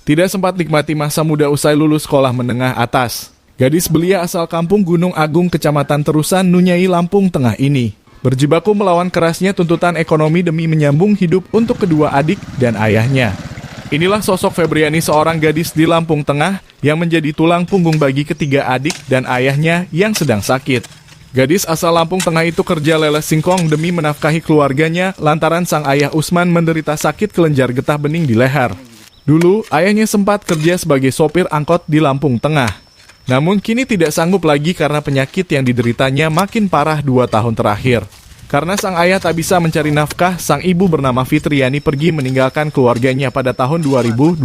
Tidak sempat nikmati masa muda usai lulus sekolah menengah atas. Gadis belia asal kampung Gunung Agung, Kecamatan Terusan, Nunyai, Lampung Tengah ini berjibaku melawan kerasnya tuntutan ekonomi demi menyambung hidup untuk kedua adik dan ayahnya. Inilah sosok Febriani, seorang gadis di Lampung Tengah yang menjadi tulang punggung bagi ketiga adik dan ayahnya yang sedang sakit. Gadis asal Lampung Tengah itu kerja leles singkong demi menafkahi keluarganya lantaran sang ayah Usman menderita sakit kelenjar getah bening di leher. Dulu, ayahnya sempat kerja sebagai sopir angkot di Lampung Tengah. Namun kini tidak sanggup lagi karena penyakit yang dideritanya makin parah 2 tahun terakhir. Karena sang ayah tak bisa mencari nafkah, sang ibu bernama Fitriani pergi meninggalkan keluarganya pada tahun 2022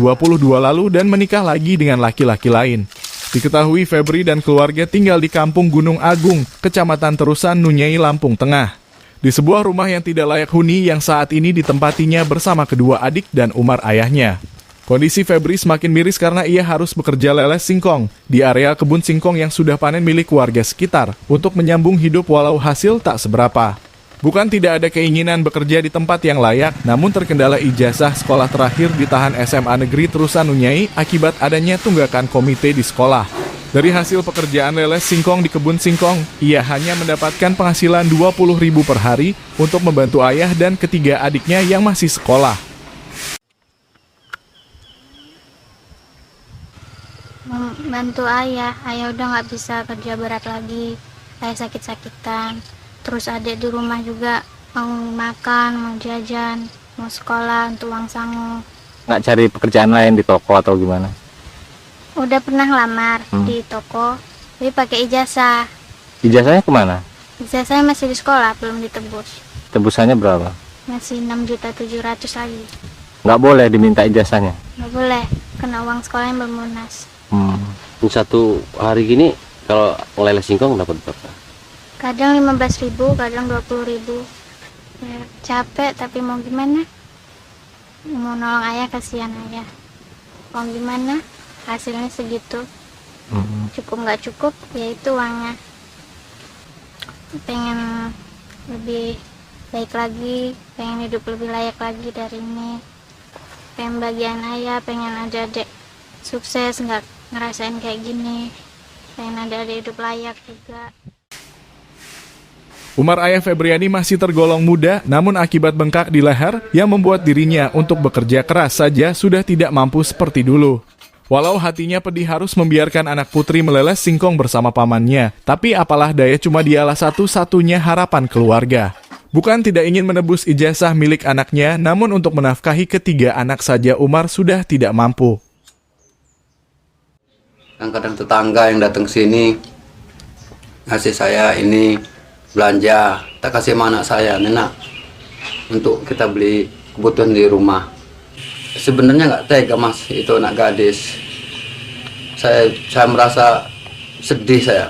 lalu dan menikah lagi dengan laki-laki lain. Diketahui Febri dan keluarga tinggal di kampung Gunung Agung, Kecamatan Terusan, Nunyai, Lampung Tengah. Di sebuah rumah yang tidak layak huni yang saat ini ditempatinya bersama kedua adik dan Umar ayahnya. Kondisi Febri semakin miris karena ia harus bekerja leles singkong di area kebun singkong yang sudah panen milik warga sekitar untuk menyambung hidup walau hasil tak seberapa. Bukan tidak ada keinginan bekerja di tempat yang layak, namun terkendala ijazah sekolah terakhir ditahan SMA Negeri Terusan Nunyai akibat adanya tunggakan komite di sekolah. Dari hasil pekerjaan leles singkong di kebun singkong, ia hanya mendapatkan penghasilan 20.000 per hari untuk membantu ayah dan ketiga adiknya yang masih sekolah. Membantu ayah udah nggak bisa kerja berat lagi, ayah sakit-sakitan. Terus adik di rumah juga mau makan, mau jajan, mau sekolah untuk uang sangu. Nggak cari pekerjaan lain di toko atau gimana? Udah pernah lamar di toko, tapi pakai ijazah. Ijazahnya kemana? Ijazahnya masih di sekolah, belum ditebus. Tebusannya berapa? Masih 6.700.000 lagi. Nggak boleh diminta ijazahnya? Nggak boleh, kena uang sekolah yang belum lunas. Satu hari gini kalau leles singkong dapat berapa? Kadang 15.000, kadang 20.000. Ya, capek tapi mau gimana? Mau nolong ayah, kasihan ayah. Mau gimana? Hasilnya segitu. Cukup nggak cukup, ya itu uangnya. Pengen lebih baik lagi, pengen hidup lebih layak lagi dari ini. Pengen bagian ayah, pengen ada adik sukses, nggak ngerasain kayak gini. Pengen ada adik hidup layak juga. Umar ayah Febriani masih tergolong muda, namun akibat bengkak di leher yang membuat dirinya untuk bekerja keras saja sudah tidak mampu seperti dulu. Walau hatinya pedih harus membiarkan anak putri meleles singkong bersama pamannya, tapi apalah daya, cuma dialah satu-satunya harapan keluarga. Bukan tidak ingin menebus ijazah milik anaknya, namun untuk menafkahi ketiga anak saja Umar sudah tidak mampu. Kadang tetangga yang datang ke sini ngasih saya ini belanja, tak kasih sama anak saya, nenek, untuk kita beli kebutuhan di rumah. Sebenarnya nggak tega mas, itu anak gadis. Saya merasa sedih saya.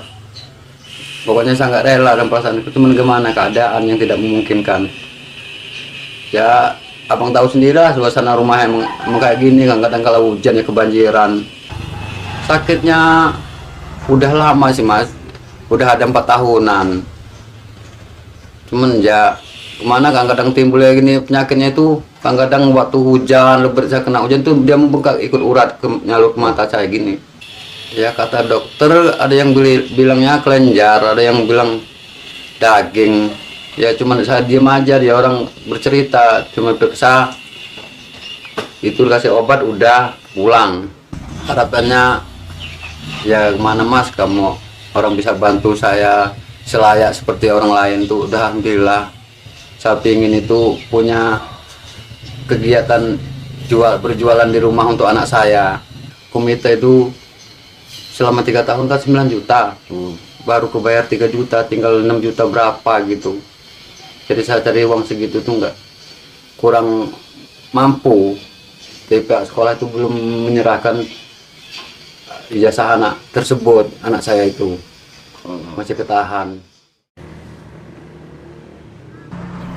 Pokoknya saya nggak rela dan perasaan itu, cuman gimana keadaan yang tidak memungkinkan. Ya abang tahu sendirilah suasana rumah emang kayak gini, kadang kalau hujan ya kebanjiran. Sakitnya udah lama sih mas, udah ada 4 tahunan. Cuman ya kemana kadang-kadang timbul kayak gini penyakitnya itu, kadang-kadang waktu hujan, lebat saya kena hujan tuh dia membengkak, ikut urat nyalur ke mata saya gini. Ya kata dokter ada yang bilangnya kelenjar, ada yang bilang daging. Ya cuman saya diam aja, dia orang bercerita, cuma periksa itu kasih obat udah pulang. Harapannya ya kemana mas, kamu orang bisa bantu saya selayak seperti orang lain tuh udah alhamdulillah. Saya pingin itu punya kegiatan berjualan di rumah untuk anak saya. Komite itu selama 3 tahun kan 9 juta, baru kebayar 3 juta, tinggal 6 juta berapa gitu. Jadi saya cari uang segitu tuh nggak, kurang mampu. Dari pihak sekolah itu belum menyerahkan ijazah anak tersebut, anak saya itu masih ketahan.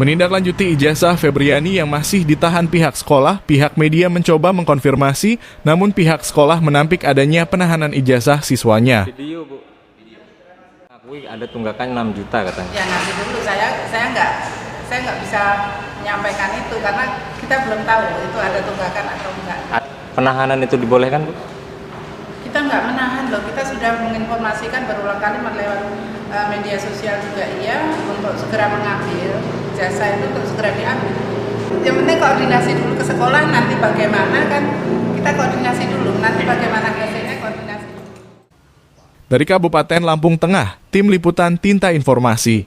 Menindaklanjuti ijazah Febriani yang masih ditahan pihak sekolah, pihak media mencoba mengkonfirmasi, namun pihak sekolah menampik adanya penahanan ijazah siswanya. Video, Bu. Akui ada tunggakan 6 juta katanya. Ya nanti dulu saya nggak bisa menyampaikan itu karena kita belum tahu itu ada tunggakan atau enggak. penahanan itu dibolehkan, Bu? Kita nggak menahan loh, kita sudah menginformasikan berulang kali lewat media sosial juga iya, untuk segera mengambil jasa itu, untuk segera diambil. Yang penting koordinasi dulu ke sekolah, nanti bagaimana kan kita koordinasi dulu, nanti bagaimana hasilnya koordinasi. Dari Kabupaten Lampung Tengah, Tim Liputan Tinta Informasi.